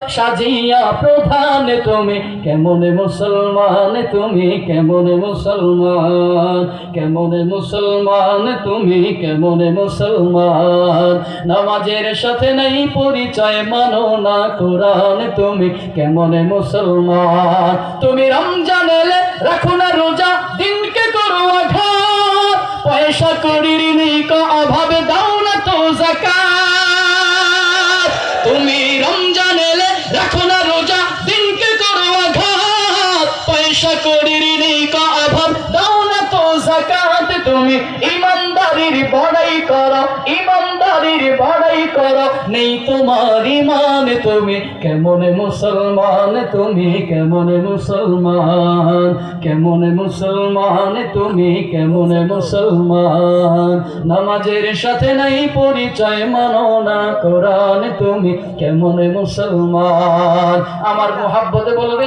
সাজিয়া প্রধান তুমি কেমনে মুসলমান, তুমি কেমনে মুসলমান, কেমনে মুসলমান তুমি কেমনে মুসলমান। নামাজের সাথে নেই পরিচয়, মানো না কোরআন, তুমি কেমনে মুসলমান। তুমি রমজান এলে রাখো না রোজা, দিনকে করো আঘাত, পয়সা করির নিকা অভাবে দাও না তো যাকাত। তুমি রমজান এলে রাখো না রোজা, দিনকে করো আঘাত, পয়সা করির নিকা অভাব দাও না তো যাকাত। তুমি ইমানদারির বড়াই করো, ইমানদারির বড়াই করো, নেই তোমার ঈমান, তুমি কেমনে মুসলমান, তুমি কেমনে মুসলমান, কেমনে মুসলমান তুমি কেমনে মুসলমান। নামাজের সাথে নাই পরিচয়, মানো না কোরআন, তুমি কেমনে মুসলমান। আমার মোহাব্বতে বলবে